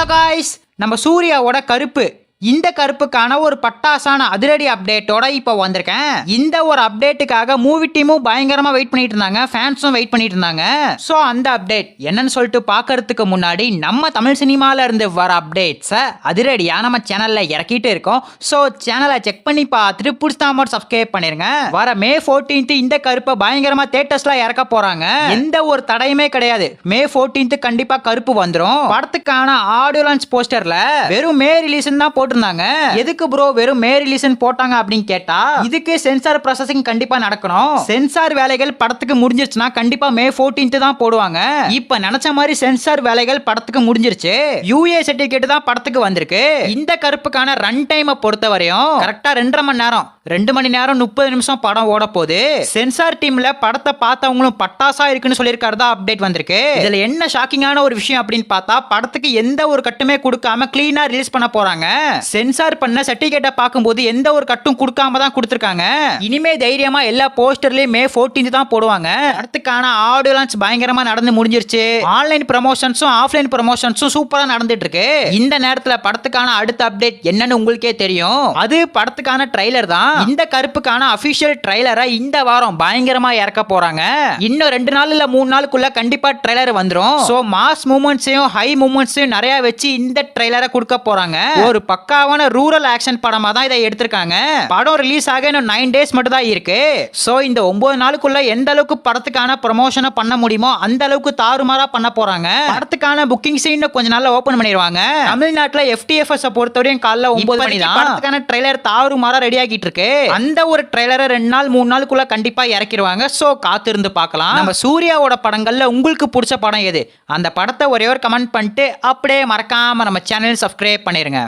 Hello guys, நம்ம சூர்யாவோட கருப்பு இந்த கருப்புக்கான ஒரு பட்டாசான அதிரடி அப்டேட்டோட இப்போ வந்திருக்கேன். இந்த ஒரு அப்டேட்டுக்காக மூவி டீமும் பயங்கரமா வெயிட் பண்ணிட்டு இருந்தாங்க, ஃபேன்ஸும் வெயிட் பண்ணிட்டு இருந்தாங்க. ஸோ அந்த அப்டேட் என்னன்னு சொல்லிட்டு பார்க்கறதுக்கு முன்னாடி நம்ம தமிழ் சினிமால இருந்து வர அப்டேட்ஸை அதிரடியா நம்ம சேனல்ல இறக்கிட்டு இருக்கோம். ஸோ சேனலை செக் பண்ணி பார்த்துட்டு பிடிச்சா மட்டும் சப்ஸ்கிரைப் பண்ணிருங்க. வர மே 14 இந்த கருப்பை பயங்கரமா தியேட்டர்ஸ்ல இறக்க போறாங்க. எந்த ஒரு தடையுமே கிடையாது. மே 14 கண்டிப்பா கருப்பு வந்துரும். படத்துக்கான ஆடியோ லான்ச் போஸ்டர்ல வெறும் மே ரிலீஸ் தான் போட்டிருந்தாங்க. எதுக்கு ப்ரோ வெறும் மே ரிலீஸ் போட்டாங்க அப்படின்னு கேட்டா, இதுக்கு சென்சார் ப்ராசஸிங் கண்டிப்பா நடக்கணும். சென்சார் வேலைகள் படத்துக்கு முடிஞ்சிருச்சுன்னா கண்டிப்பா மே 14 தான் போடுவாங்க. இப்ப நினைச்ச மாதிரி சென்சார் வேலைகள் படத்துக்கு முடிஞ்சிருச்சு. யூஏ சர்டிபிகேட் தான் படத்துக்கு வந்திருக்கு. இந்த கருப்புக்கான ரன் டைம் பொறுத்த வரையும் கரெக்டா 2.5 மணி நேரம், 2 மணி நேரம் 30 நிமிஷம் படம் ஓட போகுது. சென்சார் டீம்ல படத்தை பார்த்தவங்களும் பட்டாசா இருக்குன்னு சொல்லியிருக்காரு அப்டேட் வந்திருக்கு. இதுல என்ன ஷாக்கிங்கான ஒரு விஷயம் அப்படின்னு பார்த்தா, படத்துக்கு எந்த ஒரு கட்டுமே கொடுக்காம கிளீனா ரிலீஸ் பண்ண போறாங்க. சென்சார் பண்ண சர்டிபிகேட்டை பார்க்கும்போது எந்த ஒரு கட்டும் கொடுக்காம தான் கொடுத்திருக்காங்க. இனிமே தைரியமா எல்லா போஸ்டர்லயும் மே 14 தான் போடுவாங்க. படத்துக்கான ஆடியோ லான்ச் பயங்கரமா நடந்து முடிஞ்சிருச்சு. ஆன்லைன் ப்ரமோஷன்ஸும் ஆஃப்லைன் ப்ரமோஷன்ஸும் சூப்பரா நடந்துட்டு இருக்கு. இந்த நேரத்துல படத்துக்கான அடுத்த அப்டேட் என்னன்னு உங்களுக்கே தெரியும். அது படத்துக்கான ட்ரைலர் தான். இந்த கருப்புக்கான அபிஷியல் ட்ரைலரை இந்த வாரம் பயங்கரமா இறக்க போறாங்க. இன்னும் 2 நாள் இல்ல 3 நாளுக்குள்ள கண்டிப்பா ட்ரைலர் வந்துரும். சோ மாஸ் மூமெண்ட்ஸையும் ஹை மூமெண்ட்ஸையும் நிறைய வச்சு இந்த ட்ரைலரை கொடுக்க போறாங்க. ஒரு பக்காவான ரூரல் ஆக்ஷன் படமா தான் இதை எடுத்திருக்காங்க. படம் ரிலீஸ் ஆக இன்னும் 9 டேஸ் மட்டும் தான் இருக்கு. சோ இந்த 9 நாளுக்குள்ள எந்த அளவுக்கு படத்துக்கான ப்ரமோஷனை பண்ண முடியுமோ அந்த அளவுக்கு தாறுமாறா பண்ண போறாங்க. படத்துக்கான புக்கிங்ஸ் இன்னும் கொஞ்ச நாள்ல ஓபன் பண்ணிடுவாங்க. தமிழ்நாட்டுல FTFS பொறுத்தவரையும் காலைல 9 மணி தான் படத்துக்கான ட்ரைலர் தாறுமாறா ரெடி ஆகிட்டு இருக்கு. அந்த ஒரு ட்ரைலரை 2 நாள் 3 நாளுக்குள்ள கண்டிப்பா இறக்கிடுவாங்க. சோ காத்திருந்து பார்க்கலாம். நம்ம சூர்யாவோட படங்கள்ல உங்களுக்கு பிடிச்ச படம் எது? அந்த படத்தை ஒரே ஒரு கமெண்ட் பண்ணிட்டு அப்படியே மறக்காம நம்ம சேனல் சப்ஸ்கிரைப் பண்ணிருங்க.